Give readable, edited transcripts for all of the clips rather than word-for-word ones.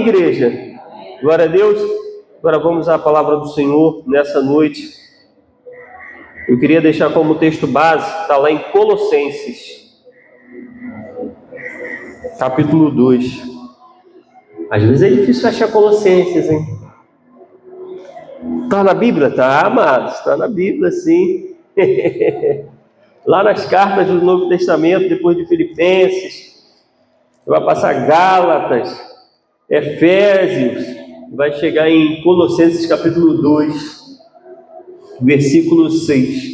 Igreja, glória a Deus. Agora vamos à palavra do Senhor nessa noite. Eu queria deixar como texto base, está lá em Colossenses, capítulo 2. Às vezes é difícil achar Colossenses, hein? Está na Bíblia? Tá, amados, está na Bíblia, sim. Lá nas cartas do Novo Testamento, depois de Filipenses, vai passar Gálatas, Efésios, vai chegar em Colossenses capítulo 2, versículo 6.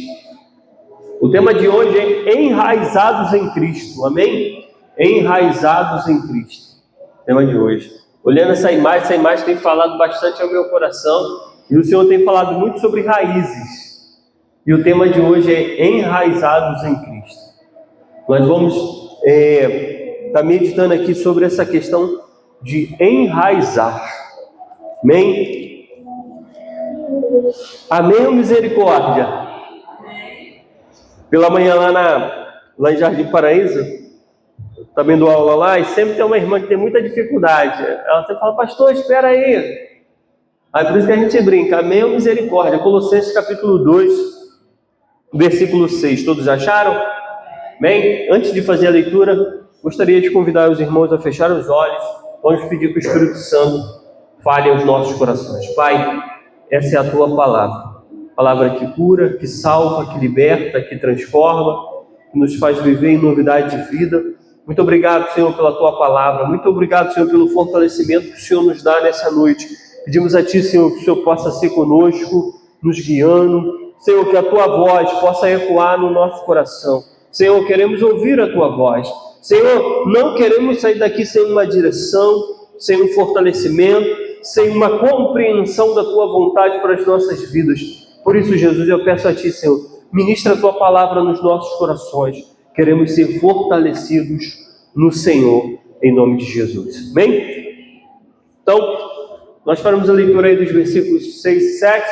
O tema de hoje é enraizados em Cristo, amém? Enraizados em Cristo, tema de hoje. Olhando essa imagem tem falado bastante ao meu coração, e o Senhor tem falado muito sobre raízes. E o tema de hoje é enraizados em Cristo. Nós vamos estar meditando aqui sobre essa questão de enraizar. Amém? Amém ou misericórdia? Pela manhã lá em Jardim Paraíso, está vendo aula lá, e sempre tem uma irmã que tem muita dificuldade. Ela sempre fala, pastor, espera aí. Aí por isso que a gente brinca, amém ou misericórdia? Colossenses capítulo 2, versículo 6. Todos acharam? Amém? Antes de fazer a leitura, gostaria de convidar os irmãos a fechar os olhos. Vamos pedir que o Espírito Santo fale aos nossos corações. Pai, essa é a Tua palavra. Palavra que cura, que salva, que liberta, que transforma, que nos faz viver em novidade de vida. Muito obrigado, Senhor, pela Tua palavra. Muito obrigado, Senhor, pelo fortalecimento que o Senhor nos dá nessa noite. Pedimos a Ti, Senhor, que o Senhor possa ser conosco, nos guiando. Senhor, que a Tua voz possa ecoar no nosso coração. Senhor, queremos ouvir a Tua voz. Senhor, não queremos sair daqui sem uma direção, sem um fortalecimento, sem uma compreensão da Tua vontade para as nossas vidas. Por isso, Jesus, eu peço a Ti, Senhor, ministra a Tua palavra nos nossos corações. Queremos ser fortalecidos no Senhor, em nome de Jesus. Amém? Então, nós faremos a leitura aí dos versículos 6 e 7.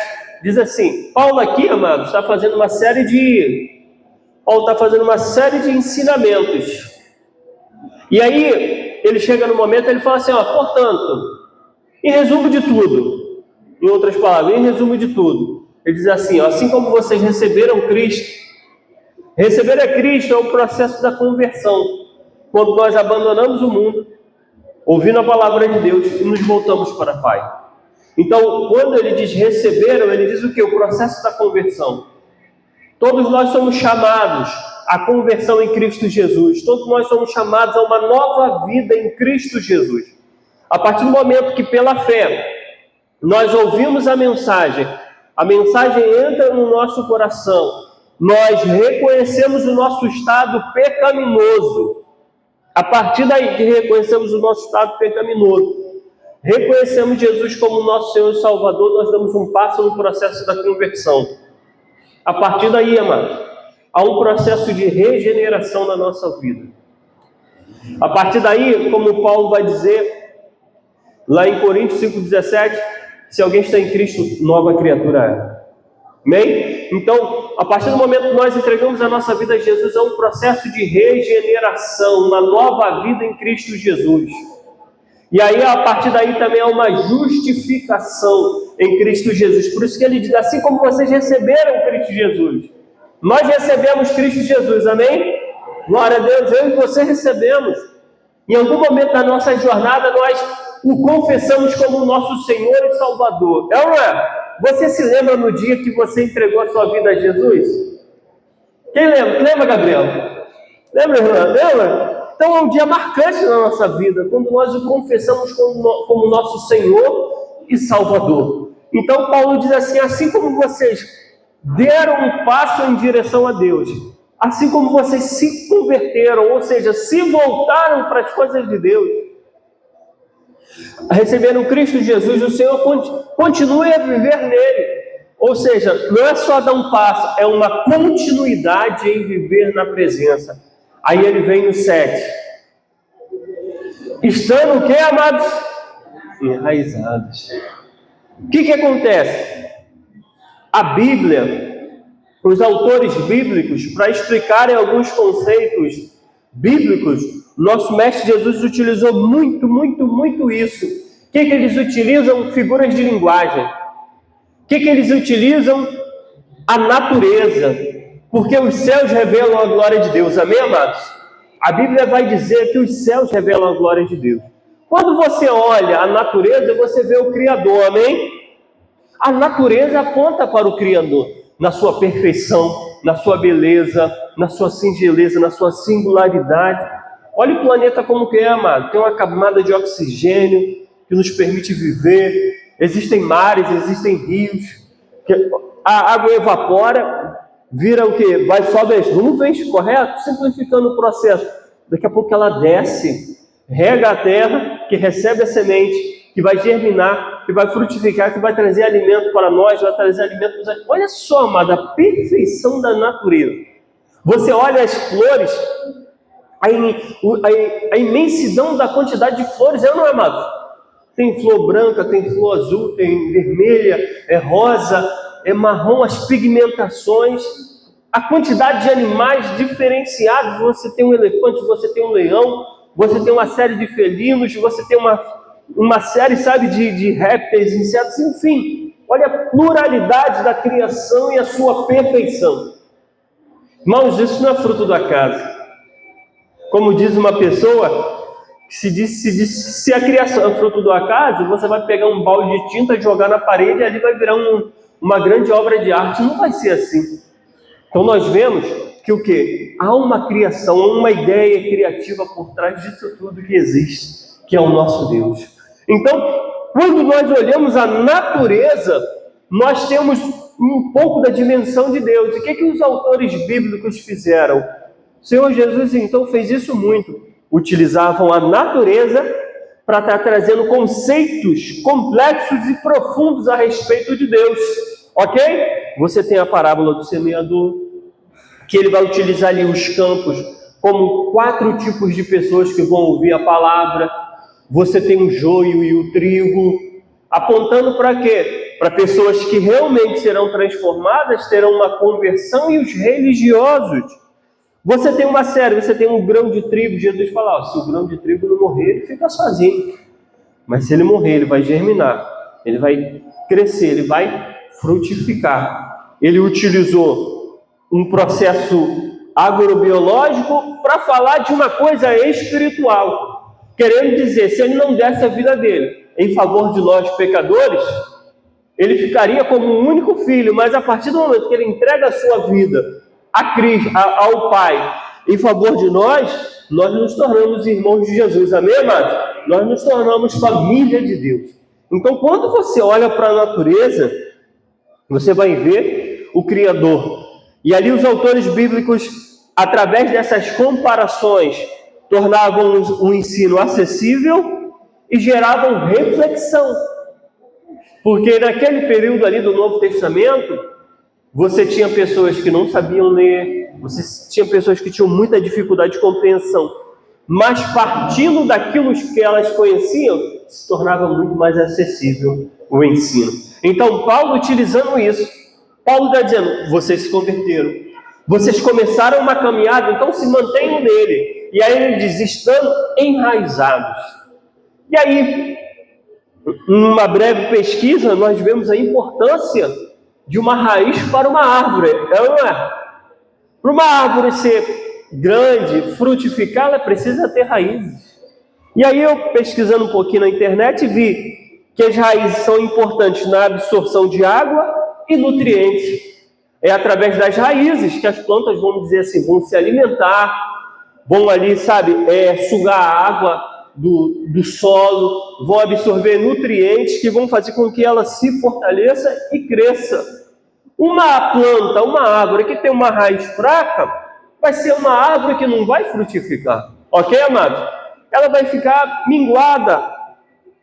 Diz assim, Paulo aqui, amados, está fazendo uma série de ensinamentos. E aí, ele chega no momento, ele fala assim, portanto, em resumo de tudo, em outras palavras, em resumo de tudo, ele diz assim, assim como vocês receberam Cristo, receber a Cristo é o processo da conversão, quando nós abandonamos o mundo, ouvindo a palavra de Deus e nos voltamos para o Pai. Então, quando ele diz receberam, ele diz o quê? O processo da conversão. Todos nós somos chamados à conversão em Cristo Jesus. Todos nós somos chamados a uma nova vida em Cristo Jesus. A partir do momento que, pela fé, nós ouvimos a mensagem entra no nosso coração, nós reconhecemos o nosso estado pecaminoso. A partir daí que reconhecemos o nosso estado pecaminoso, reconhecemos Jesus como nosso Senhor e Salvador, nós damos um passo no processo da conversão. A partir daí, amados, há um processo de regeneração na nossa vida. A partir daí, como Paulo vai dizer, lá em Coríntios 5,17, se alguém está em Cristo, nova criatura é. Amém? Então, a partir do momento que nós entregamos a nossa vida a Jesus, é um processo de regeneração, uma nova vida em Cristo Jesus. E aí, a partir daí, também há uma justificação em Cristo Jesus. Por isso que ele diz, assim como vocês receberam Cristo Jesus, nós recebemos Cristo Jesus, amém? Glória a Deus, eu e você recebemos. Em algum momento da nossa jornada, nós o confessamos como nosso Senhor e Salvador. É ou não é? Você se lembra no dia que você entregou a sua vida a Jesus? Quem lembra? Lembra, Gabriel? Lembra, irmã? Lembra? Então é um dia marcante na nossa vida, quando nós o confessamos como nosso Senhor e Salvador. Então Paulo diz assim, assim como vocês deram um passo em direção a Deus, assim como vocês se converteram, ou seja, se voltaram para as coisas de Deus, receberam Cristo Jesus, o Senhor continue a viver nele. Ou seja, não é só dar um passo, é uma continuidade em viver na presença. Aí ele vem no 7. Estando o que, amados? Enraizados. O que acontece? A Bíblia, os autores bíblicos, para explicarem alguns conceitos bíblicos, nosso Mestre Jesus utilizou muito isso. que eles utilizam? Figuras de linguagem. O que eles utilizam? A natureza. Porque os céus revelam a glória de Deus. Amém, amados? A Bíblia vai dizer que os céus revelam a glória de Deus. Quando você olha a natureza, você vê o Criador, amém? A natureza aponta para o Criador, na sua perfeição, na sua beleza, na sua singeleza, na sua singularidade. Olha o planeta como que é, amado. Tem uma camada de oxigênio que nos permite viver. Existem mares, existem rios. A água evapora, vira o quê? Sobe as nuvens, correto? Simplificando o processo. Daqui a pouco ela desce, rega a terra, que recebe a semente, que vai germinar, que vai frutificar, que vai trazer alimento para nós, vai trazer alimento para os... Olha só, amada, a perfeição da natureza. Você olha as flores, a imensidão da quantidade de flores, não é, amado? Tem flor branca, tem flor azul, tem vermelha, é rosa, é marrom, as pigmentações, a quantidade de animais diferenciados. Você tem um elefante, você tem um leão, você tem uma série de felinos, você tem uma série, sabe, de répteis, insetos, enfim. Olha a pluralidade da criação e a sua perfeição. Irmãos, isso não é fruto do acaso. Como diz uma pessoa, se a criação é fruto do acaso, você vai pegar um balde de tinta, jogar na parede e ali vai virar uma grande obra de arte. Não vai ser assim. Então nós vemos que o quê? Há uma criação, uma ideia criativa por trás disso tudo que existe, que é o nosso Deus. Então, quando nós olhamos a natureza, nós temos um pouco da dimensão de Deus. E o que os autores bíblicos fizeram? O Senhor Jesus, então, fez isso muito. Utilizavam a natureza para estar trazendo conceitos complexos e profundos a respeito de Deus. Ok? Você tem a parábola do semeador, que ele vai utilizar ali os campos como 4 tipos de pessoas que vão ouvir a palavra. Você tem o joio e o trigo, apontando para quê? Para pessoas que realmente serão transformadas, terão uma conversão, e os religiosos. Você tem uma série, você tem um grão de trigo. Jesus fala, se o grão de trigo não morrer, ele fica sozinho. Mas se ele morrer, ele vai germinar, ele vai crescer, ele vai frutificar. Ele utilizou um processo agrobiológico para falar de uma coisa espiritual, querendo dizer, se ele não desse a vida dele em favor de nós pecadores, ele ficaria como um único filho, mas a partir do momento que ele entrega a sua vida a Cristo, ao Pai, em favor de nós nos tornamos irmãos de Jesus, amém, amados? Nós nos tornamos família de Deus. Então, quando você olha para a natureza, você vai ver o Criador. E ali os autores bíblicos, através dessas comparações, tornavam o ensino acessível e geravam reflexão. Porque naquele período ali do Novo Testamento, você tinha pessoas que não sabiam ler, você tinha pessoas que tinham muita dificuldade de compreensão, mas partindo daquilo que elas conheciam, se tornava muito mais acessível o ensino. Então, Paulo, utilizando isso, Paulo está dizendo, vocês se converteram, vocês começaram uma caminhada, então se mantenham nele. E aí ele diz, estando enraizados. E aí, numa breve pesquisa, nós vemos a importância de uma raiz para uma árvore, não é? Para uma árvore ser grande, frutificar, ela precisa ter raízes. E aí eu, pesquisando um pouquinho na internet, vi que as raízes são importantes na absorção de água e nutrientes. É através das raízes que as plantas, vamos dizer assim, vão se alimentar, vão ali, sabe, sugar a água do solo, vão absorver nutrientes que vão fazer com que ela se fortaleça e cresça. Uma planta, uma árvore que tem uma raiz fraca, vai ser uma árvore que não vai frutificar. Ok, amado? Ela vai ficar minguada,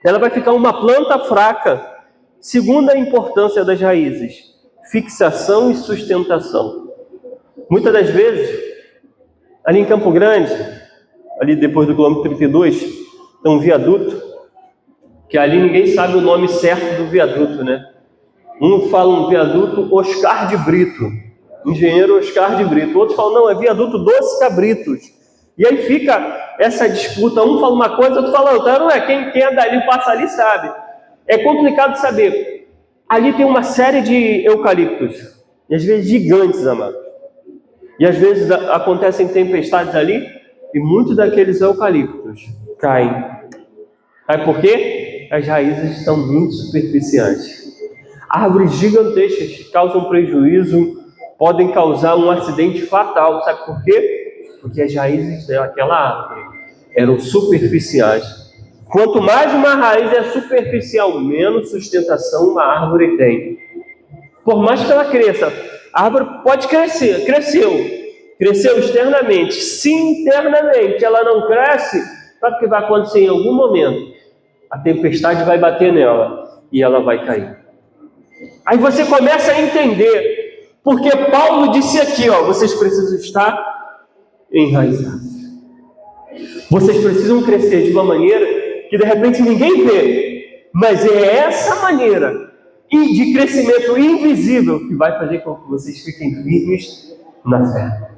ela vai ficar uma planta fraca. Segunda importância das raízes, fixação e sustentação. Muitas das vezes, ali em Campo Grande, ali depois do quilômetro 32, tem um viaduto, que ali ninguém sabe o nome certo do viaduto, né? Um fala um viaduto Oscar de Brito, engenheiro Oscar de Brito. Outros falam, não, é viaduto dos Cabritos. E aí fica essa disputa, um fala uma coisa, outro fala outra. Não é? Quem é dali, passa ali, sabe. É complicado saber. Ali tem uma série de eucaliptos, e às vezes gigantes, amados. E às vezes acontecem tempestades ali, e muitos daqueles eucaliptos caem. Sabe por quê? As raízes estão muito superficiais. Árvores gigantescas que causam prejuízo, podem causar um acidente fatal. Sabe por quê? Porque as raízes daquela árvore eram superficiais. Quanto mais uma raiz é superficial, menos sustentação uma árvore tem. Por mais que ela cresça, a árvore pode crescer, cresceu externamente. Se internamente ela não cresce, sabe o que vai acontecer em algum momento? A tempestade vai bater nela e ela vai cair. Aí você começa a entender, porque Paulo disse aqui, vocês precisam estar enraizados. Vocês precisam crescer de uma maneira que de repente ninguém vê, mas é essa maneira de crescimento invisível que vai fazer com que vocês fiquem firmes na fé.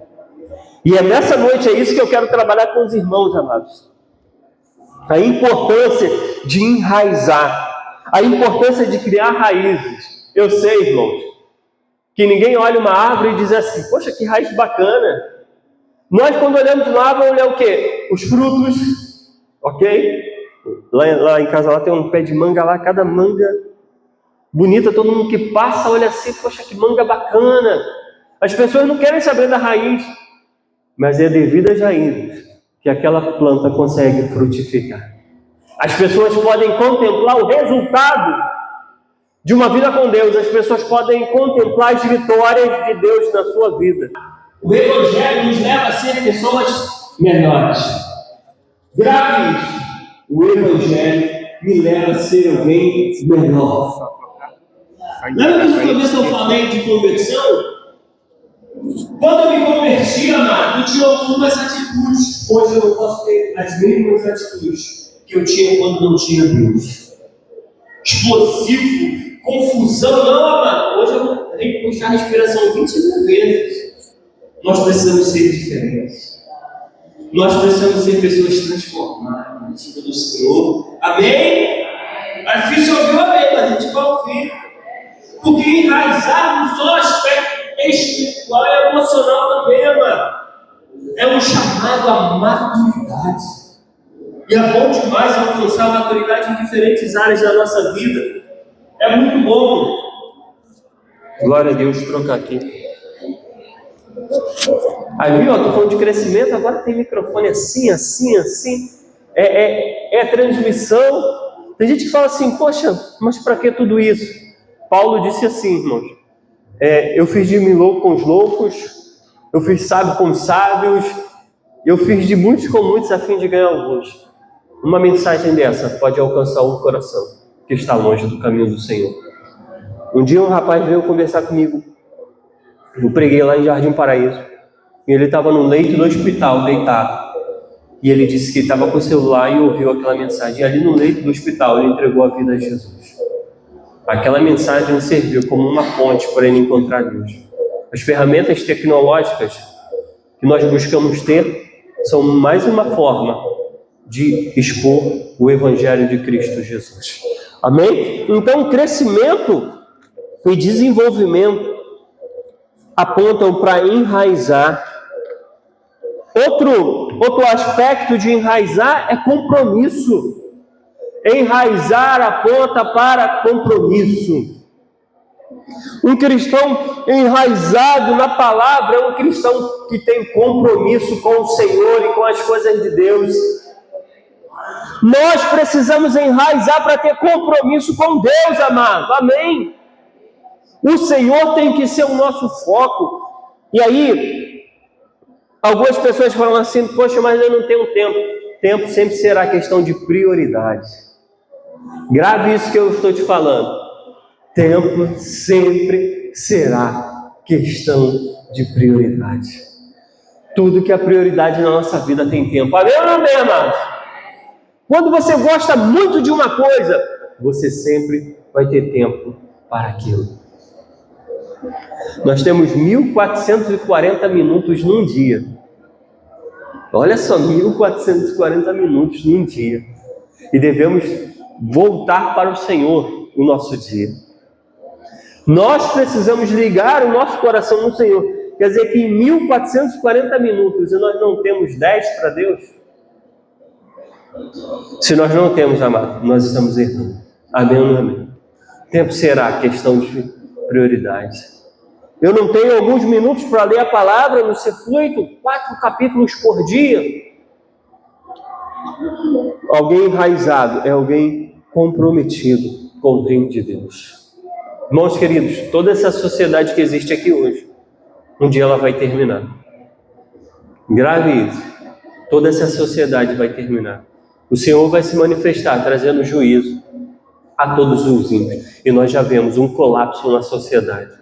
E é nessa noite, é isso que eu quero trabalhar com os irmãos, amados. A importância de enraizar, a importância de criar raízes. Eu sei, irmãos, que ninguém olha uma árvore e diz assim, poxa, que raiz bacana. Nós, quando olhamos uma árvore, olhamos o quê? Os frutos, ok? Lá em casa lá tem um pé de manga lá, cada manga bonita, todo mundo que passa olha assim, poxa, que manga bacana. As pessoas não querem saber da raiz, mas é devido às raízes que aquela planta consegue frutificar. As pessoas podem contemplar o resultado de uma vida com Deus, as pessoas podem contemplar as vitórias de Deus na sua vida. O Evangelho nos leva a ser pessoas melhores. Grave isso. O Evangelho me leva a ser alguém melhor. Lembra que no começo eu falei de conversão? Quando eu me converti, amado, eu tinha algumas atitudes. Hoje eu não posso ter as mesmas atitudes que eu tinha quando não tinha Deus. Explosivo, confusão, não, amado. Hoje eu tenho que puxar a respiração 20 mil vezes. Nós precisamos ser diferentes. Nós precisamos ser pessoas transformadas na vida do Senhor. Amém? É difícil ouvir o amém, mas a gente vai ouvir. Porque enraizar no só aspecto espiritual e emocional também, amado. É um chamado à maturidade. E é bom demais alcançar a maturidade em diferentes áreas da nossa vida. É muito bom. Glória a Deus, trocar aqui. Ali, estou falando de crescimento, agora tem microfone assim. É a transmissão. Tem gente que fala assim, poxa, mas para que tudo isso? Paulo disse assim, irmãos, eu fiz de mim louco com os loucos, eu fiz sábio com os sábios, eu fiz de muitos com muitos a fim de ganhar alguns. Uma mensagem dessa pode alcançar um coração que está longe do caminho do Senhor. Um dia um rapaz veio conversar comigo, eu preguei lá em Jardim Paraíso, e ele estava no leito do hospital, deitado, e ele disse que estava com o celular e ouviu aquela mensagem, e ali no leito do hospital ele entregou a vida a Jesus. Aquela mensagem serviu como uma ponte para ele encontrar Deus. As ferramentas tecnológicas que nós buscamos ter são mais uma forma de expor o Evangelho de Cristo Jesus. Amém? Então, crescimento e desenvolvimento apontam para enraizar. Outro aspecto de enraizar é compromisso. Enraizar aponta para compromisso. Um cristão enraizado na palavra é um cristão que tem compromisso com o Senhor e com as coisas de Deus. Nós precisamos enraizar para ter compromisso com Deus, amado. Amém? O Senhor tem que ser o nosso foco. E aí, algumas pessoas falam assim, poxa, mas eu não tenho tempo. Tempo sempre será questão de prioridade. Grave isso que eu estou te falando. Tempo sempre será questão de prioridade. Tudo que é prioridade na nossa vida tem tempo. Amém ou não amém, amados? Quando você gosta muito de uma coisa, você sempre vai ter tempo para aquilo. Nós temos 1440 minutos num dia. Olha só, 1440 minutos num dia. E devemos voltar para o Senhor o nosso dia. Nós precisamos ligar o nosso coração no Senhor. Quer dizer que em 1440 minutos e nós não temos 10 para Deus? Se nós não temos, amado, nós estamos errando. Amém ou não amém? Tempo será questão de prioridade. Eu não tenho alguns minutos para ler a palavra no circuito, 4 capítulos por dia. Alguém enraizado é alguém comprometido com o reino de Deus. Irmãos queridos, toda essa sociedade que existe aqui hoje, um dia ela vai terminar. Grave isso. Toda essa sociedade vai terminar. O Senhor vai se manifestar, trazendo juízo a todos os ímpios. E nós já vemos um colapso na sociedade.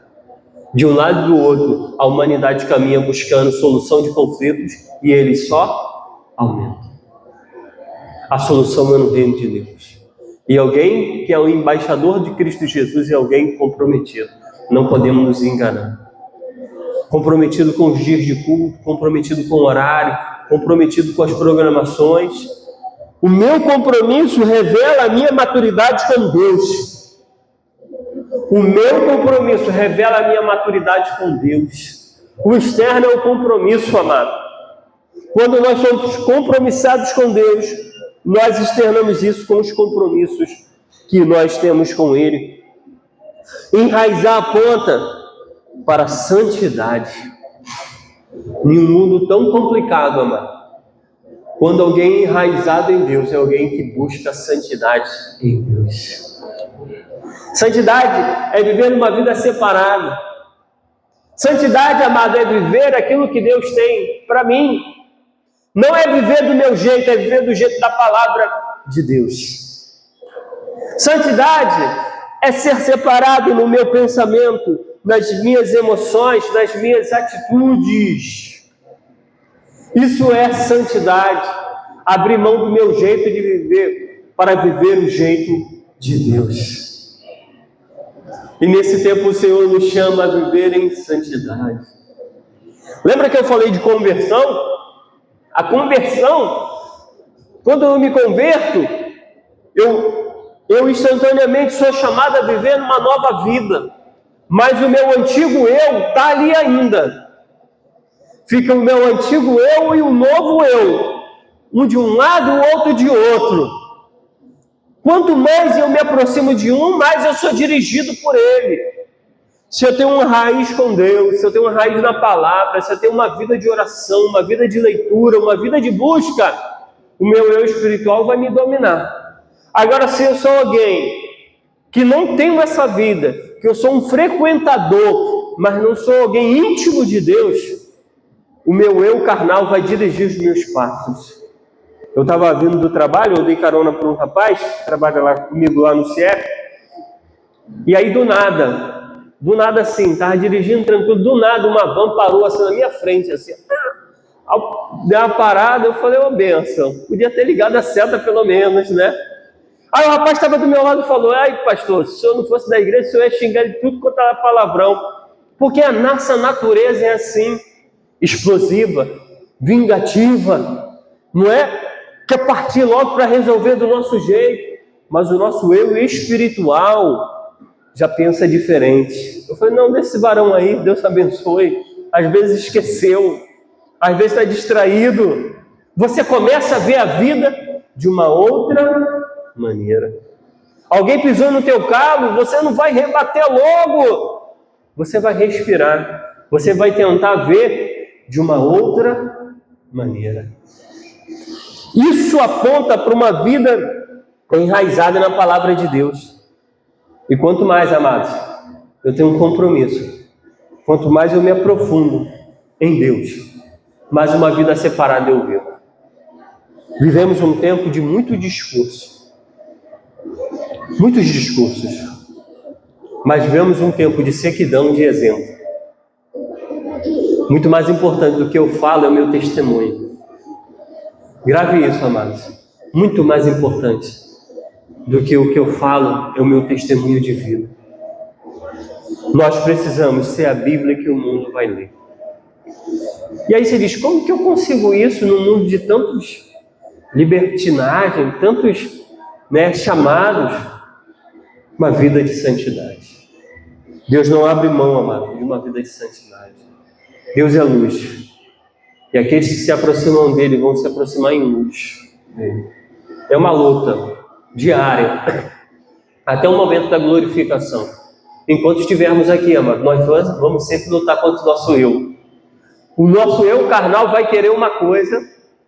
De um lado e do outro, a humanidade caminha buscando solução de conflitos e eles só aumentam. A solução é no reino de Deus. E alguém que é o embaixador de Cristo Jesus é alguém comprometido. Não podemos nos enganar. Comprometido com os dias de culto, comprometido com o horário, comprometido com as programações. O meu compromisso revela a minha maturidade com Deus. O meu compromisso revela a minha maturidade com Deus. O externo é o compromisso, amado. Quando nós somos compromissados com Deus, nós externamos isso com os compromissos que nós temos com Ele. Enraizar aponta para a santidade. Em um mundo tão complicado, amado, quando alguém é enraizado em Deus, é alguém que busca a santidade em Deus. Santidade é viver uma vida separada. Santidade, amado, é viver aquilo que Deus tem para mim. Não é viver do meu jeito, é viver do jeito da palavra de Deus. Santidade é ser separado no meu pensamento, nas minhas emoções, nas minhas atitudes. Isso é santidade. Abrir mão do meu jeito de viver para viver o jeito de Deus. E nesse tempo o Senhor nos chama a viver em santidade. Lembra que eu falei de conversão? A conversão, quando eu me converto, eu instantaneamente sou chamado a viver numa nova vida. Mas o meu antigo eu está ali ainda. Fica o meu antigo eu e o novo eu. Um de um lado e o outro de outro. Quanto mais eu me aproximo de um, mais eu sou dirigido por ele. Se eu tenho uma raiz com Deus, se eu tenho uma raiz na palavra, se eu tenho uma vida de oração, uma vida de leitura, uma vida de busca, o meu eu espiritual vai me dominar. Agora, se eu sou alguém que não tenho essa vida, que eu sou um frequentador, mas não sou alguém íntimo de Deus, o meu eu carnal vai dirigir os meus passos. Eu estava vindo do trabalho, eu dei carona para um rapaz que trabalha lá comigo lá no CIEP, e aí do nada assim, estava dirigindo tranquilo, do nada uma van parou assim na minha frente, assim, deu uma parada, eu falei, ô bênção, podia ter ligado a seta pelo menos, né? Aí o rapaz estava do meu lado e falou, ai pastor, se o senhor não fosse da igreja, o senhor ia xingar de tudo quanto era palavrão, porque a nossa natureza é assim, explosiva, vingativa, não é? Quer partir logo para resolver do nosso jeito, mas o nosso eu espiritual já pensa diferente. Eu falei, não, desse varão aí, Deus abençoe. Às vezes esqueceu, às vezes está distraído. Você começa a ver a vida de uma outra maneira. Alguém pisou no teu calo, você não vai rebater logo. Você vai respirar. Você vai tentar ver de uma outra maneira. Isso aponta para uma vida enraizada na palavra de Deus. E quanto mais, amados, eu tenho um compromisso, quanto mais eu me aprofundo em Deus, mais uma vida separada eu vivo. Vivemos um tempo de muito discurso, muitos discursos, mas vivemos um tempo de sequidão de exemplo. Muito mais importante do que eu falo é o meu testemunho. Grave isso, amados. Muito mais importante do que o que eu falo é o meu testemunho de vida. Nós precisamos ser a Bíblia que o mundo vai ler. E aí você diz, como que eu consigo isso num mundo de tantos libertinagem, tantos chamados? Uma vida de santidade. Deus não abre mão, amado, de uma vida de santidade. Deus é luz. E aqueles que se aproximam dele vão se aproximar em luz. É uma luta diária, até o momento da glorificação. Enquanto estivermos aqui, amado, nós vamos sempre lutar contra o nosso eu. O nosso eu carnal vai querer uma coisa,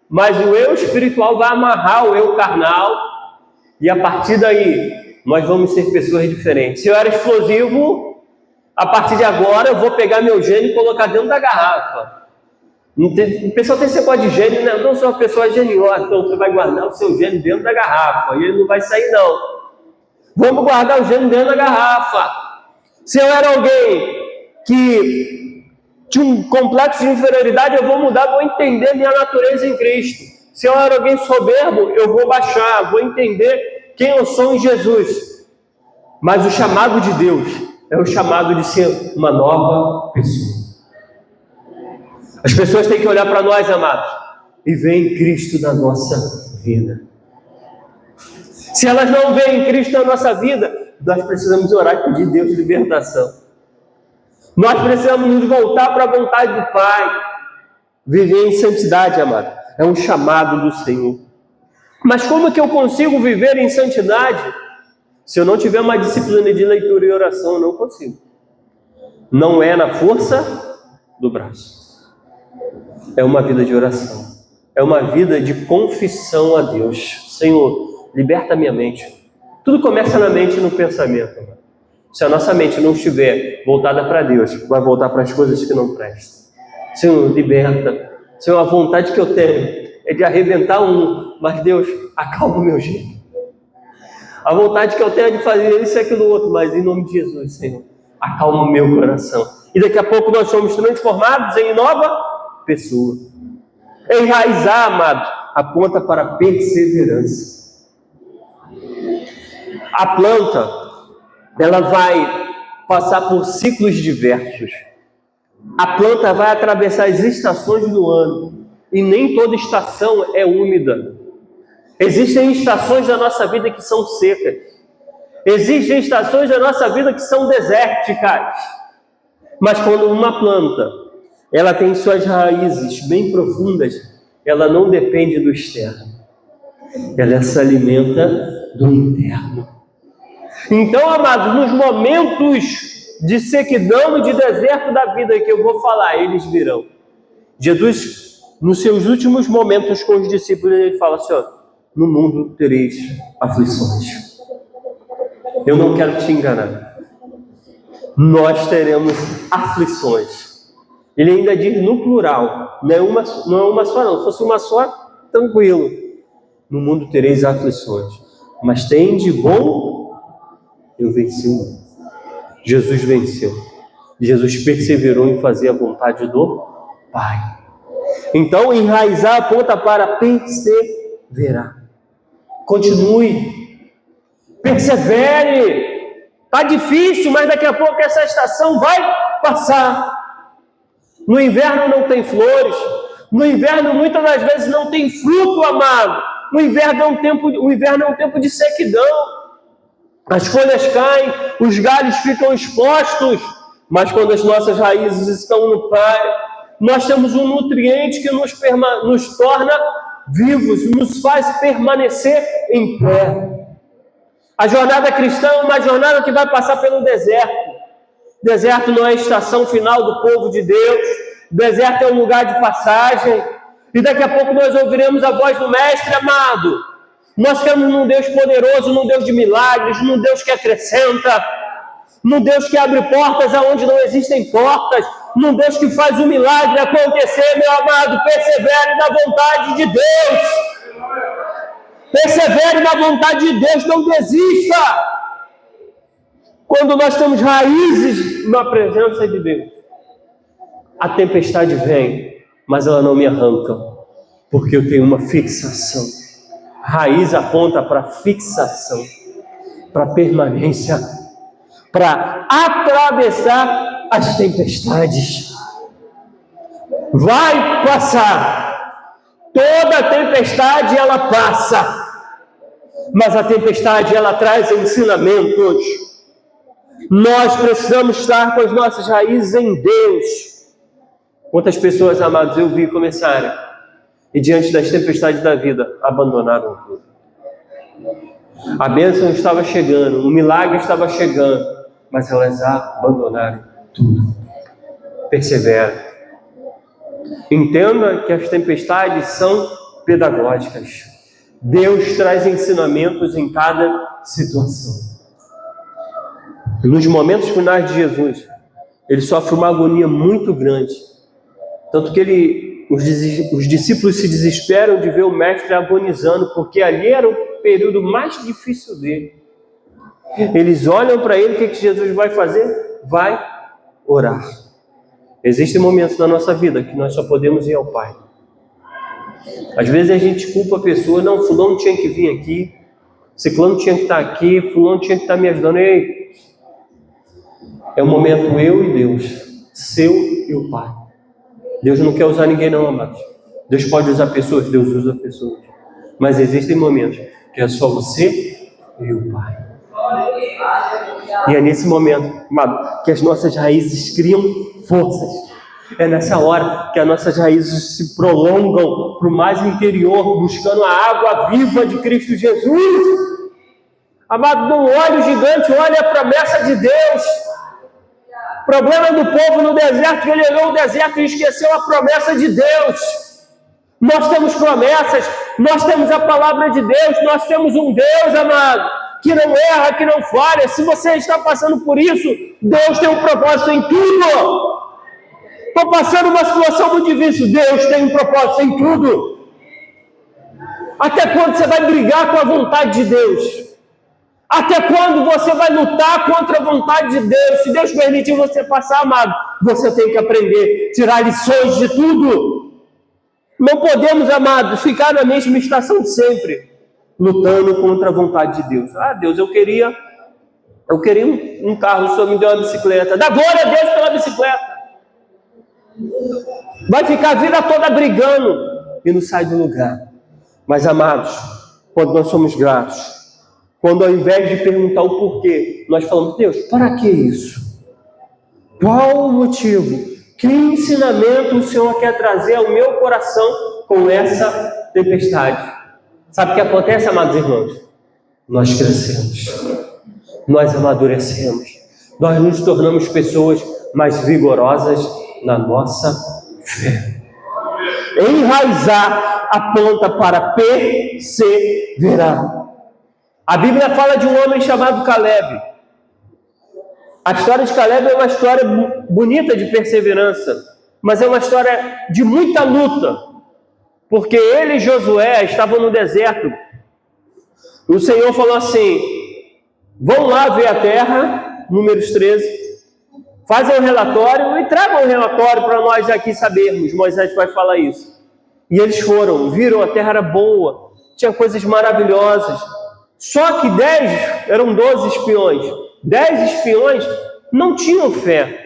mas o eu espiritual vai amarrar o eu carnal, e a partir daí, nós vamos ser pessoas diferentes. Se eu era explosivo, a partir de agora eu vou pegar meu gênio e colocar dentro da garrafa. O pessoal tem esse negócio de gênio, né? Eu não sou uma pessoa geniosa, então você vai guardar o seu gênio dentro da garrafa, e ele não vai sair não. Vamos guardar o gênio dentro da garrafa. Se eu era alguém que tinha um complexo de inferioridade, eu vou mudar, vou entender minha natureza em Cristo. Se eu era alguém soberbo, eu vou baixar, vou entender quem eu sou em Jesus. Mas o chamado de Deus é o chamado de ser uma nova pessoa. As pessoas têm que olhar para nós, amados, e ver em Cristo na nossa vida. Se elas não veem Cristo na nossa vida, nós precisamos orar e pedir a Deus libertação. Nós precisamos nos voltar para a vontade do Pai. Viver em santidade, amado, é um chamado do Senhor. Mas como que eu consigo viver em santidade se eu não tiver uma disciplina de leitura e oração? Eu não consigo. Não é na força do braço. É uma vida de oração. É uma vida de confissão a Deus. Senhor, liberta minha mente. Tudo começa na mente e no pensamento, amado. Se a nossa mente não estiver voltada para Deus, vai voltar para as coisas que não prestam. Senhor, liberta. Senhor, a vontade que eu tenho é de arrebentar mas Deus, acalma o meu jeito. A vontade que eu tenho é de fazer isso e aquilo outro, mas em nome de Jesus, Senhor, acalma o meu coração. E daqui a pouco nós somos transformados em nova pessoa. Enraizar, amado, aponta para a perseverança. A planta, ela vai passar por ciclos diversos. A planta vai atravessar as estações do ano, e nem toda estação é úmida. Existem estações da nossa vida que são secas. Existem estações da nossa vida que são desérticas. Mas quando uma planta, ela tem suas raízes bem profundas, ela não depende do externo. Ela se alimenta do interno. Então, amados, nos momentos de sequidão e de deserto da vida que eu vou falar, eles virão. Jesus, nos seus últimos momentos com os discípulos, ele fala assim, no mundo tereis aflições. Eu não quero te enganar. Nós teremos aflições. Ele ainda diz no plural, não é uma só não. Se fosse uma só, tranquilo. No mundo tereis aflições. Mas tem de bom, eu venci o mundo. Jesus venceu. Jesus perseverou em fazer a vontade do Pai. Então, enraizar aponta para perseverar. Continue. Persevere. Está difícil, mas daqui a pouco essa estação vai passar. No inverno não tem flores. No inverno, muitas das vezes, não tem fruto, amado. O inverno é um tempo de sequidão. As folhas caem, os galhos ficam expostos, mas quando as nossas raízes estão no Pai, nós temos um nutriente que nos torna vivos, nos faz permanecer em pé. A jornada cristã é uma jornada que vai passar pelo deserto. O deserto não é a estação final do povo de Deus, o deserto é um lugar de passagem, e daqui a pouco nós ouviremos a voz do Mestre amado. Nós cremos num Deus poderoso, num Deus de milagres, num Deus que acrescenta, num Deus que abre portas aonde não existem portas, num Deus que faz o milagre acontecer, meu amado. Persevere na vontade de Deus. Persevere na vontade de Deus, não desista. Quando nós temos raízes na presença de Deus, a tempestade vem, mas ela não me arranca, porque eu tenho uma fixação. Raiz aponta para fixação, para permanência, para atravessar as tempestades. Vai passar. Toda tempestade ela passa. Mas a tempestade ela traz ensinamentos. Nós precisamos estar com as nossas raízes em Deus. Quantas pessoas, amados, eu vi começarem e diante das tempestades da vida abandonaram tudo. A bênção estava chegando, o milagre estava chegando, mas elas abandonaram tudo. Persevera. Entenda que as tempestades são pedagógicas. Deus traz ensinamentos em cada situação. Nos momentos finais de Jesus, ele sofre uma agonia muito grande. Tanto que os discípulos se desesperam de ver o mestre agonizando, porque ali era o período mais difícil dele. Eles olham para ele, o que Jesus vai fazer? Vai orar. Existem momentos na nossa vida que nós só podemos ir ao Pai. Às vezes a gente culpa a pessoa, não, fulano tinha que vir aqui, ciclano tinha que estar aqui, fulano tinha que estar me ajudando. Ei, é o momento eu e Deus, seu e o Pai. Deus não quer usar ninguém não, amados. Deus pode usar pessoas, Deus usa pessoas. Mas existem momentos que é só você e o Pai. E é nesse momento, amado, que as nossas raízes criam forças. É nessa hora que as nossas raízes se prolongam para o mais interior, buscando a água viva de Cristo Jesus. Amado, não olhe o gigante, olhe a promessa de Deus. O problema do povo no deserto, que ele olhou o deserto e esqueceu a promessa de Deus. Nós temos promessas, nós temos a palavra de Deus, nós temos um Deus, amado, que não erra, que não falha. Se você está passando por isso, Deus tem um propósito em tudo. Estou passando uma situação muito difícil, Deus tem um propósito em tudo. Até quando você vai brigar com a vontade de Deus? Até quando você vai lutar contra a vontade de Deus? Se Deus permitir você passar, amado, você tem que aprender, tirar lições de tudo. Não podemos, amados, ficar na mesma estação sempre, lutando contra a vontade de Deus. Ah, Deus, eu queria um carro, o Senhor me deu uma bicicleta. Dá glória a Deus pela bicicleta. Vai ficar a vida toda brigando e não sai do lugar. Mas, amados, quando nós somos gratos, quando ao invés de perguntar o porquê, nós falamos, Deus, para que isso? Qual o motivo? Que ensinamento o Senhor quer trazer ao meu coração com essa tempestade? Sabe o que acontece, amados irmãos? Nós crescemos, nós amadurecemos, nós nos tornamos pessoas mais vigorosas na nossa fé. Enraizar aponta para perseverar. A Bíblia fala de um homem chamado Caleb. A história de Caleb é uma história bonita de perseverança, mas é uma história de muita luta, porque ele e Josué estavam no deserto. O Senhor falou assim, vão lá ver a terra, Números 13, fazem um relatório e tragam um relatório para nós aqui sabermos. Moisés vai falar isso. E eles foram, viram, a terra era boa, tinha coisas maravilhosas. Só que 10, eram 12 espiões, 10 espiões não tinham fé.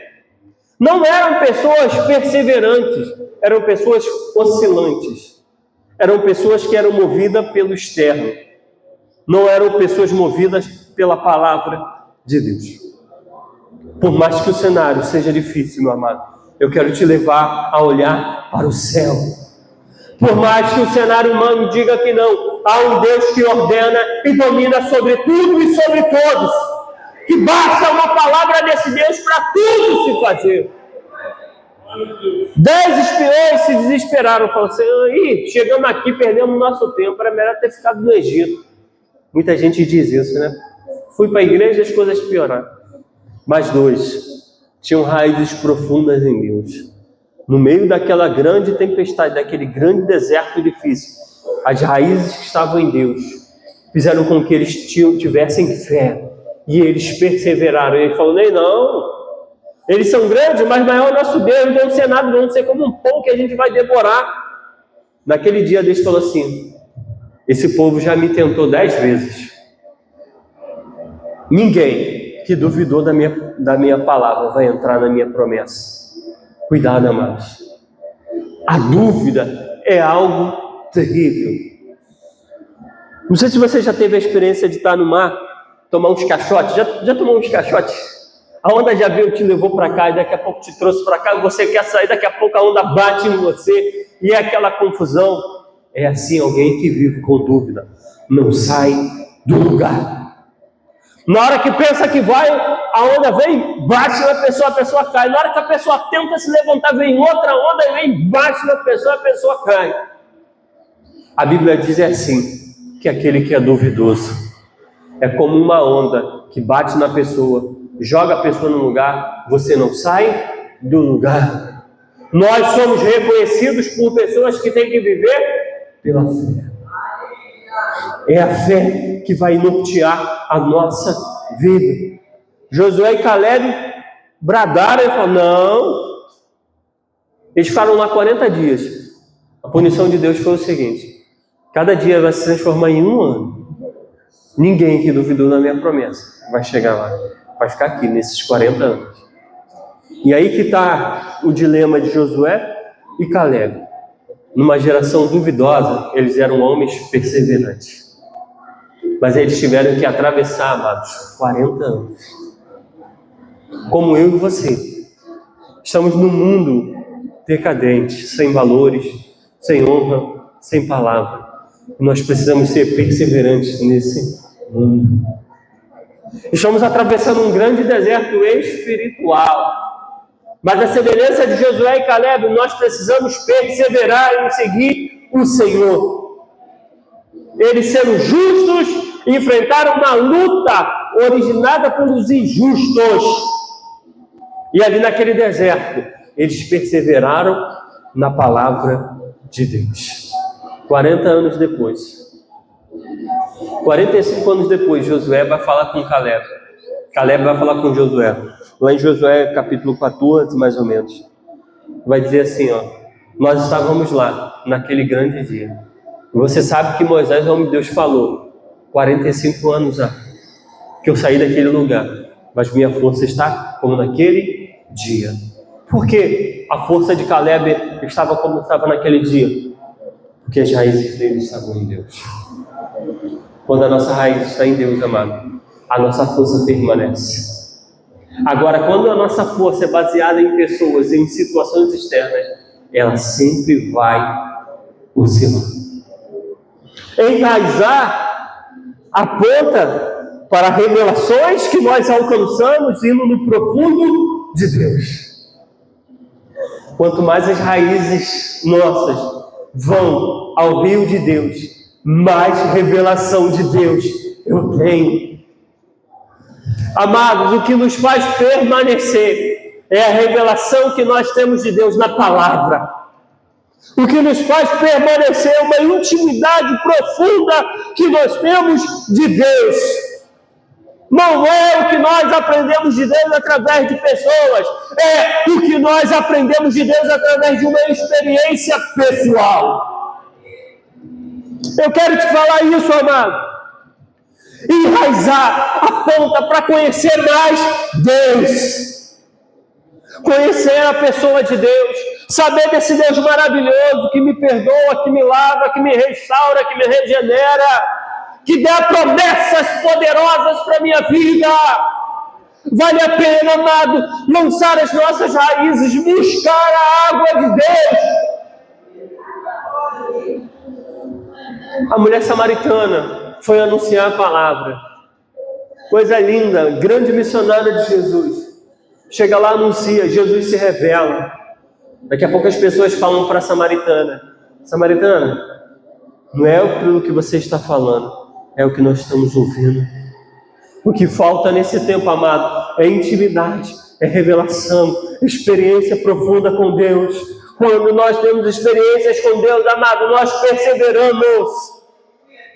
Não eram pessoas perseverantes, eram pessoas oscilantes. Eram pessoas que eram movidas pelo externo. Não eram pessoas movidas pela palavra de Deus. Por mais que o cenário seja difícil, meu amado, eu quero te levar a olhar para o céu. Por mais que o cenário humano diga que não, há um Deus que ordena e domina sobre tudo e sobre todos. Que basta uma palavra desse Deus para tudo se fazer. 10 espiões se desesperaram, falaram assim, chegamos aqui, perdemos nosso tempo, era melhor ter ficado no Egito. Muita gente diz isso, né? Fui para a igreja e as coisas pioraram. Mas 2 tinham raízes profundas em Deus. No meio daquela grande tempestade, daquele grande deserto difícil, as raízes que estavam em Deus fizeram com que eles tivessem fé. E eles perseveraram. E ele falou, não, eles são grandes, mas maior é o nosso Deus, não vão ser nada, vão ser como um pão que a gente vai devorar. Naquele dia Deus falou assim, esse povo já me tentou 10 vezes. Ninguém que duvidou da minha palavra vai entrar na minha promessa. Cuidado, amados. A dúvida é algo terrível. Não sei se você já teve a experiência de estar no mar, tomar uns caixotes. Já tomou uns caixotes? A onda já veio, te levou para cá e daqui a pouco te trouxe para cá. Você quer sair, daqui a pouco a onda bate em você e é aquela confusão. É assim alguém que vive com dúvida. Não sai do lugar. Na hora que pensa que vai, a onda vem, bate na pessoa, a pessoa cai. Na hora que a pessoa tenta se levantar, vem outra onda e vem, bate na pessoa, a pessoa cai. A Bíblia diz assim, que aquele que é duvidoso é como uma onda que bate na pessoa, joga a pessoa no lugar, você não sai do lugar. Nós somos reconhecidos por pessoas que têm que viver pela fé. É a fé que vai nortear a nossa vida. Josué e Caleb bradaram e falaram, não. Eles ficaram lá 40 dias. A punição de Deus foi o seguinte, cada dia vai se transformar em um ano. Ninguém que duvidou da minha promessa vai chegar lá. Vai ficar aqui, nesses 40 anos. E aí que está o dilema de Josué e Caleb. Numa geração duvidosa, eles eram homens perseverantes. Mas eles tiveram que atravessar, amados, 40 anos. Como eu e você. Estamos num mundo decadente, sem valores, sem honra, sem palavra. Nós precisamos ser perseverantes nesse mundo. Estamos atravessando um grande deserto espiritual. Mas a semelhança de Josué e Caleb, nós precisamos perseverar em seguir o Senhor. Eles sendo justos, enfrentaram uma luta originada pelos injustos. E ali naquele deserto, eles perseveraram na palavra de Deus. 40 anos depois, 45 anos depois, Josué vai falar com Caleb. Caleb vai falar com Josué. Lá em Josué, capítulo 14, mais ou menos. Vai dizer assim, ó. Nós estávamos lá, naquele grande dia. Você sabe que Moisés, o homem de Deus, falou 45 anos que eu saí daquele lugar. Mas minha força está como naquele dia. Por que a força de Caleb estava como estava naquele dia? Porque as raízes dele estavam em Deus. Quando a nossa raiz está em Deus, amado, a nossa força permanece. Agora, quando a nossa força é baseada em pessoas, em situações externas, ela sempre vai oscilar. Enraizar aponta para revelações que nós alcançamos indo no profundo de Deus. Quanto mais as raízes nossas vão ao rio de Deus, mais revelação de Deus eu tenho. Amados, o que nos faz permanecer é a revelação que nós temos de Deus na palavra. O que nos faz permanecer é uma intimidade profunda que nós temos de Deus. Não é o que nós aprendemos de Deus através de pessoas, é o que nós aprendemos de Deus através de uma experiência pessoal. Eu quero te falar isso, amado. Enraizar aponta para conhecer mais Deus. Conhecer a pessoa de Deus. Saber desse Deus maravilhoso que me perdoa, que me lava, que me restaura, que me regenera. Que dá promessas poderosas para a minha vida. Vale a pena, amado, lançar as nossas raízes, buscar a água de Deus. A mulher samaritana foi anunciar a palavra. Coisa linda, grande missionária de Jesus. Chega lá, anuncia, Jesus se revela. Daqui a pouco as pessoas falam para a samaritana: Samaritana, não é aquilo que você está falando, é o que nós estamos ouvindo. O que falta nesse tempo, amado, é intimidade, é revelação, experiência profunda com Deus. Quando nós temos experiências com Deus, amado, nós perseveramos.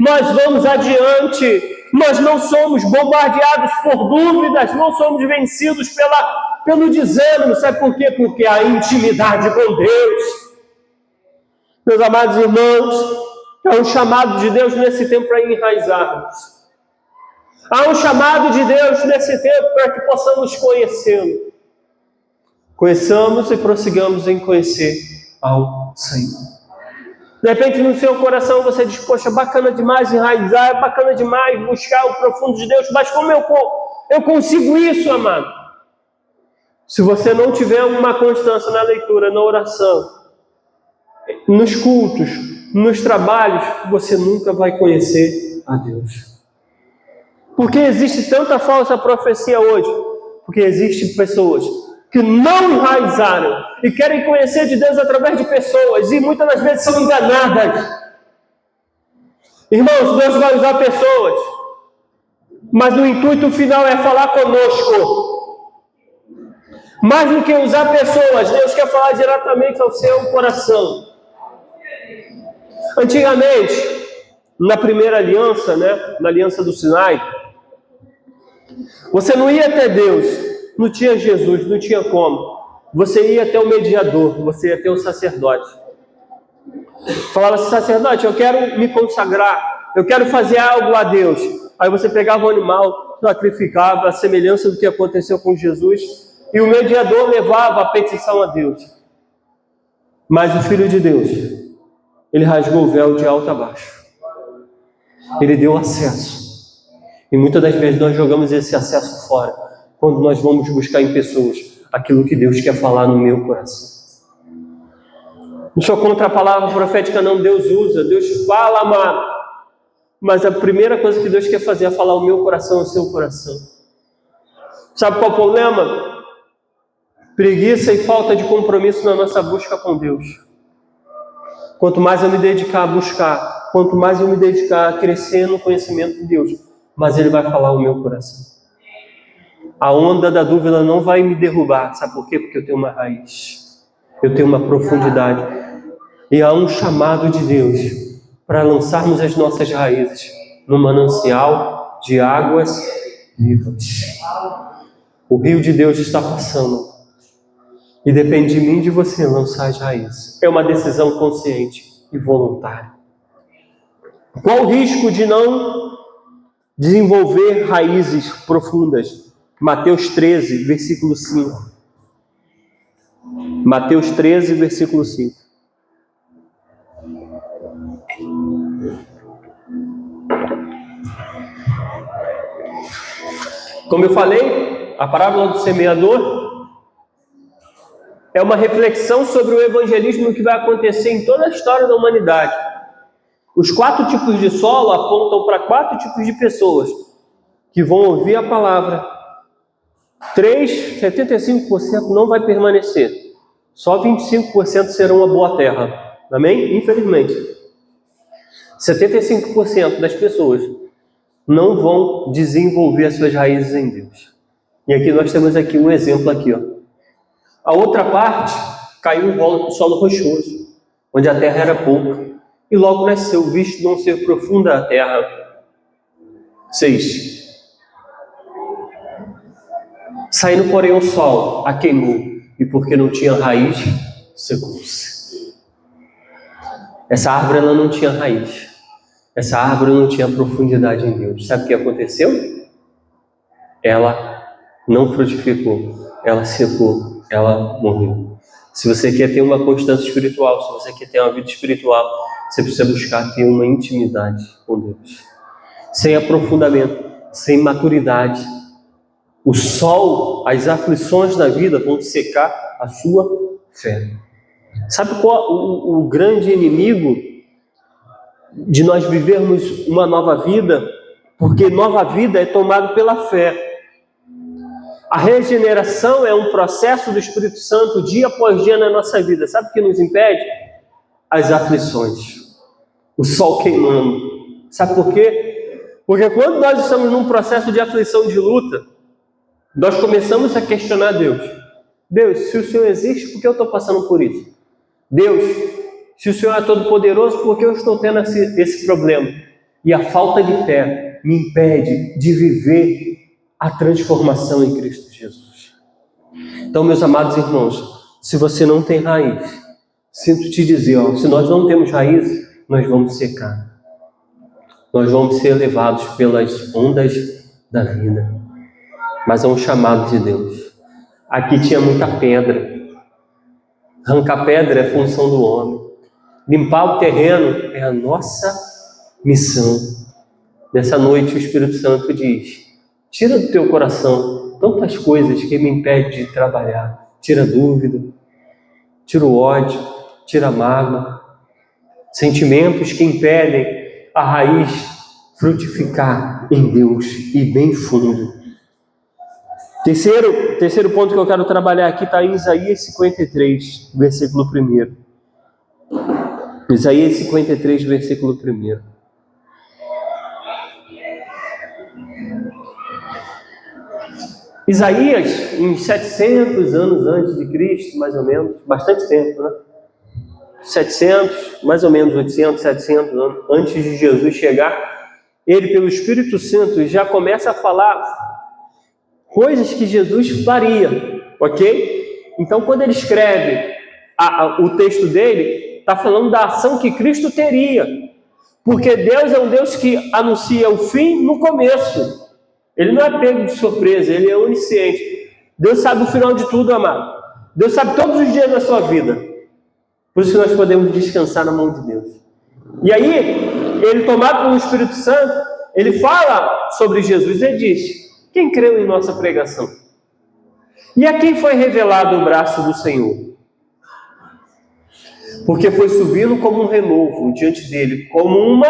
Nós vamos adiante, nós não somos bombardeados por dúvidas, não somos vencidos pelo desânimo. Sabe por quê? Porque a intimidade com Deus. Meus amados irmãos, há um chamado de Deus nesse tempo para enraizarmos. Há um chamado de Deus nesse tempo para que possamos conhecê-lo. Conheçamos e prossigamos em conhecer ao Senhor. De repente no seu coração você diz, poxa, bacana demais enraizar, é bacana demais buscar o profundo de Deus, mas como eu consigo isso, amado? Se você não tiver uma constância na leitura, na oração, nos cultos, nos trabalhos, você nunca vai conhecer a Deus. Por que existe tanta falsa profecia hoje? Porque existem pessoas que não enraizaram e querem conhecer de Deus através de pessoas e muitas das vezes são enganadas. Irmãos, Deus vai usar pessoas, mas o intuito final é falar conosco. Mais do que usar pessoas, Deus quer falar diretamente ao seu coração. Antigamente, na primeira aliança, na aliança do Sinai, você não ia até Deus, não tinha Jesus, não tinha como. Você ia até o mediador, você ia até o sacerdote. Falava assim, sacerdote, eu quero me consagrar, eu quero fazer algo a Deus. Aí você pegava o animal, sacrificava, a semelhança do que aconteceu com Jesus, e o mediador levava a petição a Deus. Mas o Filho de Deus, ele rasgou o véu de alto a baixo. Ele deu acesso. E muitas das vezes nós jogamos esse acesso fora, quando nós vamos buscar em pessoas aquilo que Deus quer falar no meu coração. Não sou contra a palavra profética, não. Deus usa, Deus fala, amado. Mas a primeira coisa que Deus quer fazer é falar o meu coração, o seu coração. Sabe qual é o problema? Preguiça e falta de compromisso na nossa busca com Deus. Quanto mais eu me dedicar a buscar, quanto mais eu me dedicar a crescer no conhecimento de Deus, mas Ele vai falar o meu coração. A onda da dúvida não vai me derrubar. Sabe por quê? Porque eu tenho uma raiz. Eu tenho uma profundidade. E há um chamado de Deus para lançarmos as nossas raízes no manancial de águas vivas. O rio de Deus está passando. E depende de mim e de você lançar as raízes. É uma decisão consciente e voluntária. Qual o risco de não desenvolver raízes profundas? Mateus 13, versículo 5. Mateus 13, versículo 5. Como eu falei, a parábola do semeador é uma reflexão sobre o evangelismo que vai acontecer em toda a história da humanidade. Os 4 tipos de solo apontam para 4 tipos de pessoas que vão ouvir a palavra. 75% não vai permanecer. Só 25% serão uma boa terra. Amém? Infelizmente. 75% das pessoas não vão desenvolver as suas raízes em Deus. E aqui nós temos aqui um exemplo aqui, ó. A outra parte caiu em solo rochoso, onde a terra era pouca, e logo nasceu, visto não ser profunda a terra. 6. Saindo, porém, o sol a queimou, e porque não tinha raiz, secou-se. Essa árvore ela não tinha raiz. Essa árvore não tinha profundidade em Deus. Sabe o que aconteceu? Ela não frutificou, ela secou, ela morreu. Se você quer ter uma constância espiritual, se você quer ter uma vida espiritual, você precisa buscar ter uma intimidade com Deus. Sem aprofundamento, sem maturidade, o sol, as aflições da vida vão secar a sua fé. Sabe qual o grande inimigo de nós vivermos uma nova vida? Porque nova vida é tomada pela fé. A regeneração é um processo do Espírito Santo dia após dia na nossa vida. Sabe o que nos impede? As aflições. O sol queimando. Sabe por quê? Porque quando nós estamos num processo de aflição, de luta, nós começamos a questionar Deus. Deus, se o Senhor existe, por que eu estou passando por isso? Deus, se o Senhor é todo poderoso, por que eu estou tendo esse problema? E a falta de fé me impede de viver a transformação em Cristo Jesus. Então, meus amados irmãos, se você não tem raiz, sinto te dizer, se nós não temos raiz, nós vamos secar. Nós vamos ser levados pelas ondas da vida. Mas é um chamado de Deus. Aqui tinha muita pedra. Arrancar pedra é função do homem. Limpar o terreno é a nossa missão. Nessa noite o Espírito Santo diz: tira do teu coração tantas coisas que me impedem de trabalhar. Tira a dúvida, tira o ódio, tira a mágoa, sentimentos que impedem a raiz frutificar em Deus e bem fundo. Terceiro ponto que eu quero trabalhar aqui está em Isaías 53, versículo 1. Isaías 53, versículo 1. Isaías, uns 700 anos antes de Cristo, mais ou menos, bastante tempo, né? 700, mais ou menos 800, 700 anos antes de Jesus chegar, ele, pelo Espírito Santo, já começa a falar coisas que Jesus faria, ok? Então, quando ele escreve o texto dele, está falando da ação que Cristo teria, porque Deus é um Deus que anuncia o fim no começo. Ele não é pego de surpresa, ele é onisciente. Deus sabe o final de tudo, amado. Deus sabe todos os dias da sua vida. Por isso que nós podemos descansar na mão de Deus. E aí, ele, tomado pelo Espírito Santo, ele fala sobre Jesus e diz: quem creu em nossa pregação? E a quem foi revelado o braço do Senhor? Porque foi subindo como um renovo diante dele, como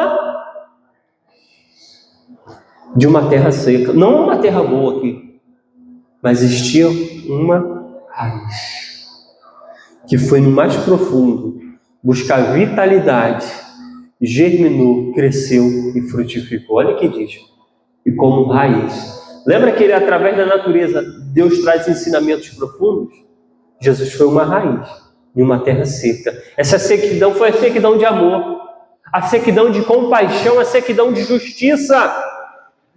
de uma terra seca. Não uma terra boa aqui, mas existia uma raiz que foi no mais profundo buscar vitalidade, germinou, cresceu e frutificou. Olha o que diz: e como raiz. Lembra que ele, através da natureza, Deus traz ensinamentos profundos? Jesus foi uma raiz em uma terra seca. Essa sequidão foi a sequidão de amor, a sequidão de compaixão, a sequidão de justiça.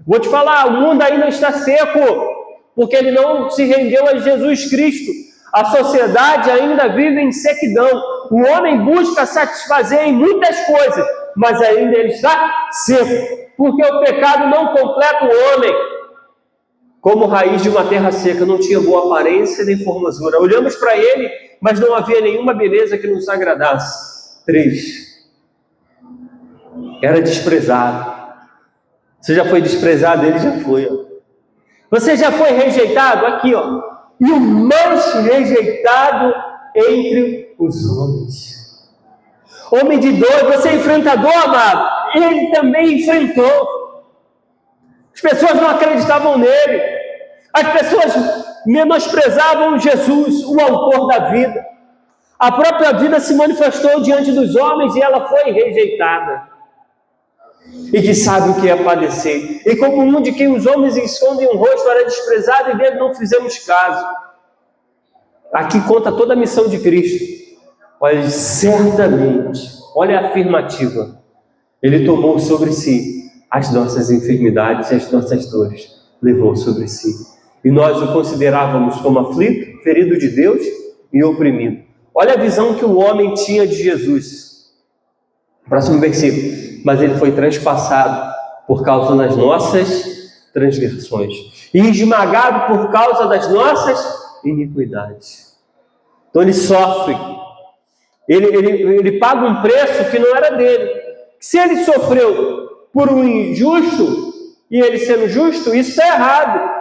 Vou te falar, o mundo ainda está seco, porque ele não se rendeu a Jesus Cristo. A sociedade ainda vive em sequidão. O homem busca satisfazer em muitas coisas, mas ainda ele está seco, porque o pecado não completa o homem. Como raiz de uma terra seca, não tinha boa aparência nem formosura. Olhamos para ele, mas não havia nenhuma beleza que nos agradasse. 3. Era desprezado. Você já foi desprezado? Ele já foi, ó. Você já foi rejeitado? Aqui, ó. E o mais rejeitado entre os homens. Homem de dor, você é enfrentador, amado. Ele também enfrentou. As pessoas não acreditavam nele. As pessoas menosprezavam Jesus, o autor da vida. A própria vida se manifestou diante dos homens e ela foi rejeitada. E que sabe o que é padecer. E como um de quem os homens escondem o rosto era desprezado e dele não fizemos caso. Aqui conta toda a missão de Cristo. Olha, certamente, olha a afirmativa. Ele tomou sobre si as nossas enfermidades e as nossas dores. Levou sobre si. E nós o considerávamos como aflito, ferido de Deus e oprimido. Olha a visão que o homem tinha de Jesus. Próximo versículo. Mas ele foi transpassado por causa das nossas transgressões e esmagado por causa das nossas iniquidades. Então ele sofre, ele paga um preço que não era dele. Se ele sofreu por um injusto e ele sendo justo, isso é errado.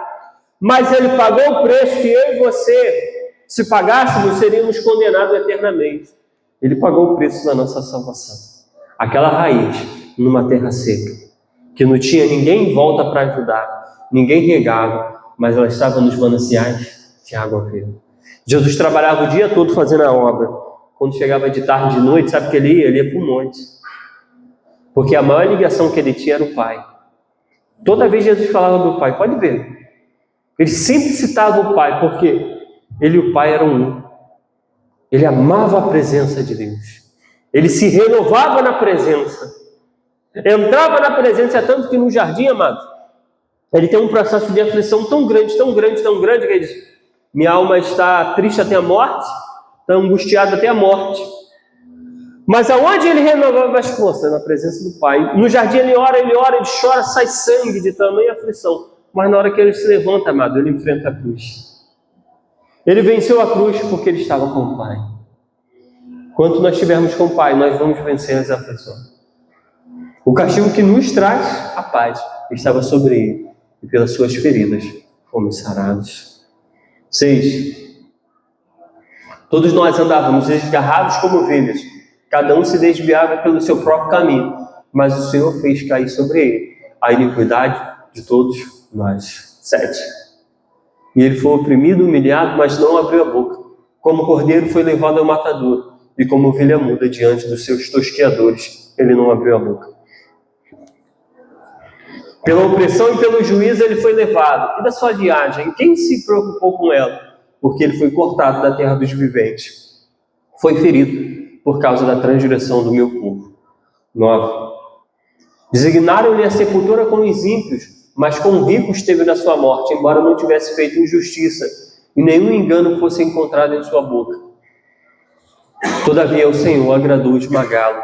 Mas ele pagou o preço que eu e você, se pagássemos, seríamos condenados eternamente. Ele pagou o preço da nossa salvação. Aquela raiz numa terra seca, que não tinha ninguém em volta para ajudar, ninguém regava, mas ela estava nos mananciais de água viva. Jesus trabalhava o dia todo fazendo a obra. Quando chegava de tarde, de noite, sabe o que ele ia? Ele ia para o monte. Porque a maior ligação que ele tinha era o Pai. Toda vez Jesus falava do Pai, pode ver. Ele sempre citava o Pai, porque ele e o Pai eram um. Ele amava a presença de Deus. Ele se renovava na presença. Entrava na presença, tanto que no jardim, amado, ele tem um processo de aflição tão grande, que ele diz: minha alma está triste até a morte, está angustiada até a morte. Mas aonde ele renovava as forças? Na presença do Pai. No jardim ele ora, ele chora, sai sangue de tamanha aflição. Mas na hora que ele se levanta, amado, ele enfrenta a cruz. Ele venceu a cruz porque ele estava com o Pai. Enquanto nós estivermos com o Pai, nós vamos vencer as aflições. O castigo que nos traz a paz estava sobre ele, e pelas suas feridas fomos sarados. 6. Todos nós andávamos desgarrados como ovelhas, cada um se desviava pelo seu próprio caminho, mas o Senhor fez cair sobre ele a iniquidade de todos nós. 7. E ele foi oprimido, humilhado, mas não abriu a boca. Como cordeiro foi levado ao matadouro, e como ovelha muda diante dos seus tosqueadores, ele não abriu a boca. Pela opressão e pelo juízo ele foi levado. E da sua viagem, quem se preocupou com ela? Porque ele foi cortado da terra dos viventes. Foi ferido por causa da transgressão do meu povo. 9. Designaram-lhe a sepultura com os ímpios, mas com o rico esteve na sua morte, embora não tivesse feito injustiça, e nenhum engano fosse encontrado em sua boca. Todavia o Senhor agradou esmagá-lo,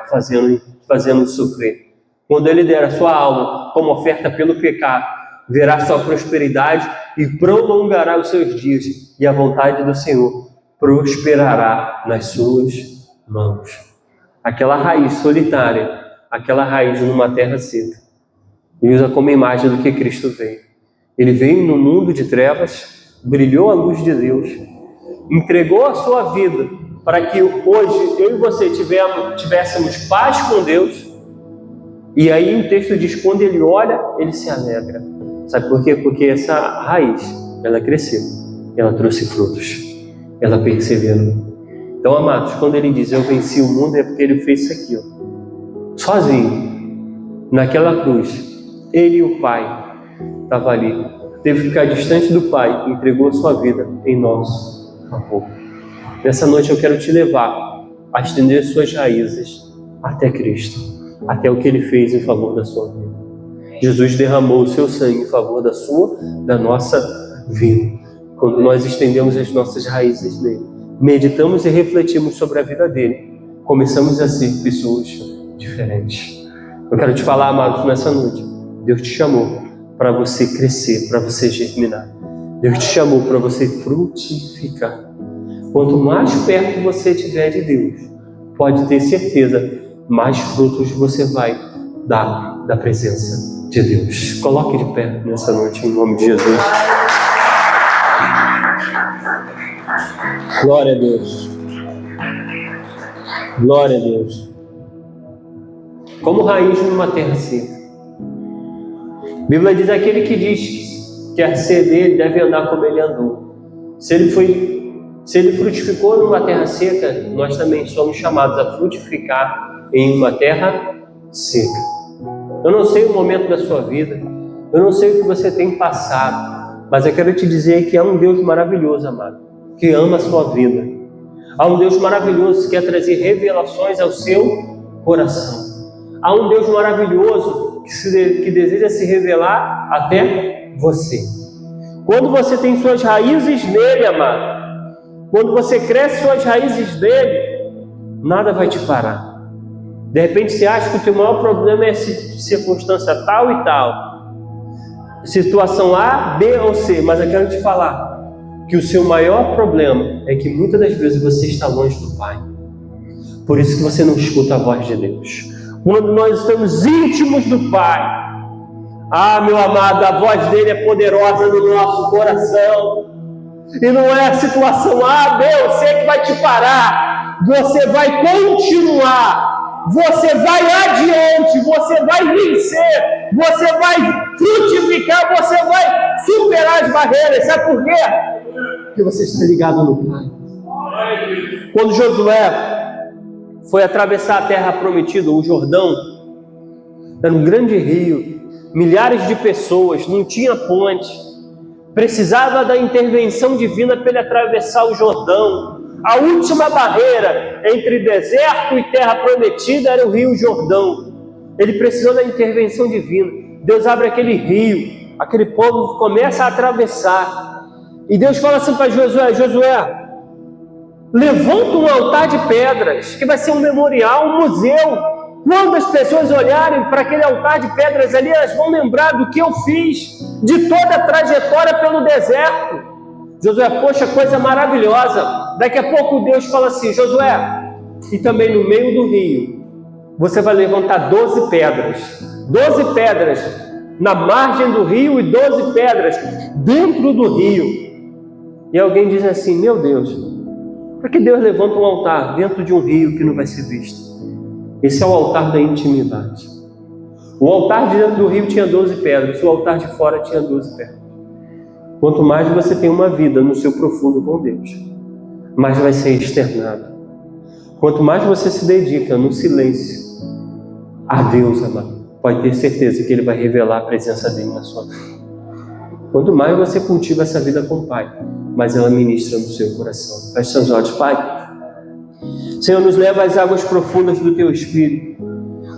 fazendo-o sofrer. Quando ele der a sua alma como oferta pelo pecado, verá sua prosperidade e prolongará os seus dias, e a vontade do Senhor prosperará nas suas mãos. Aquela raiz solitária, aquela raiz numa terra seca, e usa como imagem do que Cristo veio. Ele veio no mundo de trevas, brilhou a luz de Deus, entregou a sua vida para que hoje eu e você tivéssemos paz com Deus. E aí o texto diz, quando ele olha, ele se alegra. Sabe por quê? Porque essa raiz, ela cresceu, ela trouxe frutos, ela perseverou. Então, amados, quando ele diz, eu venci o mundo, é porque ele fez isso aqui, ó. Sozinho, naquela cruz, ele e o Pai estavam ali. Teve que ficar distante do Pai, entregou a sua vida em nosso favor. Nessa noite eu quero te levar a estender suas raízes até Cristo, até o que Ele fez em favor da sua vida. Jesus derramou o seu sangue em favor da nossa vida. Quando nós estendemos as nossas raízes nele, meditamos e refletimos sobre a vida dele, começamos a ser pessoas diferentes. Eu quero te falar, amados, nessa noite, Deus te chamou para você crescer, para você germinar. Deus te chamou para você frutificar. Quanto mais perto você estiver de Deus, pode ter certeza, mais frutos você vai dar da presença de Deus. Coloque de pé nessa noite, em nome de Jesus. Glória a Deus. Glória a Deus. Como raiz numa terra seca. A Bíblia diz, aquele que diz que quer ser dele, deve andar como ele andou. Se ele frutificou numa terra seca, nós também somos chamados a frutificar em uma terra seca. Eu não sei o momento da sua vida, eu não sei o que você tem passado, mas eu quero te dizer que há um Deus maravilhoso, amado, que ama a sua vida. Há um Deus maravilhoso que quer trazer revelações ao seu coração. Há um Deus maravilhoso que deseja se revelar até você. Quando você tem suas raízes nele, amado, quando você cresce suas raízes nele, nada vai te parar. De repente você acha que o teu maior problema é circunstância tal e tal, situação A, B ou C, mas eu quero te falar que o seu maior problema é que muitas das vezes você está longe do Pai. Por isso que você não escuta a voz de Deus. Quando nós estamos íntimos do Pai, meu amado, a voz dele é poderosa no nosso coração. E não é a situação A, B ou C que vai te parar. Você vai continuar, você vai adiante, você vai vencer, você vai frutificar, você vai superar as barreiras. Sabe por quê? Porque você está ligado no Pai. Quando Josué foi atravessar a terra prometida, o Jordão, era um grande rio, milhares de pessoas, não tinha ponte, precisava da intervenção divina para ele atravessar o Jordão. A última barreira entre deserto e terra prometida era o rio Jordão. Ele precisou da intervenção divina. Deus abre aquele rio, aquele povo começa a atravessar, e Deus fala assim para Josué: Josué, levanta um altar de pedras, que vai ser um memorial, um museu. Quando as pessoas olharem para aquele altar de pedras ali, elas vão lembrar do que eu fiz, de toda a trajetória pelo deserto. Josué, poxa, coisa maravilhosa. Daqui a pouco Deus fala assim: Josué, e também no meio do rio, você vai levantar 12 pedras. 12 pedras na margem do rio e 12 pedras dentro do rio. E alguém diz assim: meu Deus, por que Deus levanta um altar dentro de um rio que não vai ser visto? Esse é o altar da intimidade. O altar de dentro do rio tinha 12 pedras, o altar de fora tinha 12 pedras. Quanto mais você tem uma vida no seu profundo com Deus, mais vai ser externado. Quanto mais você se dedica no silêncio a Deus, amado, pode ter certeza que Ele vai revelar a presença dEle na sua vida. Quanto mais você cultiva essa vida com o Pai, mais ela ministra no seu coração. Feche seus olhos. Pai, Senhor, nos leva às águas profundas do Teu Espírito.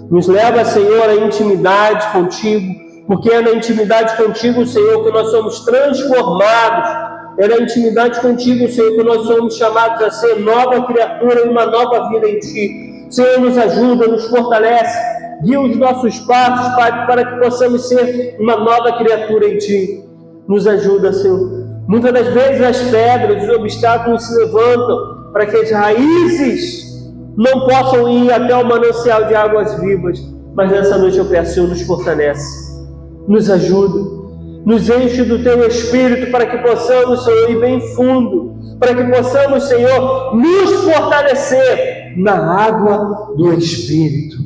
Nos leva, Senhor, à intimidade contigo, porque é na intimidade contigo, Senhor, que nós somos transformados. É na intimidade contigo, Senhor, que nós somos chamados a ser nova criatura e uma nova vida em Ti. Senhor, nos ajuda, nos fortalece, guia os nossos passos, Pai, para que possamos ser uma nova criatura em Ti. Nos ajuda, Senhor. Muitas das vezes as pedras, os obstáculos se levantam para que as raízes não possam ir até o manancial de águas vivas. Mas nessa noite eu peço, Senhor, nos fortalece, nos ajuda, nos enche do Teu Espírito para que possamos, Senhor, ir bem fundo, para que possamos, Senhor, nos fortalecer na água do Espírito.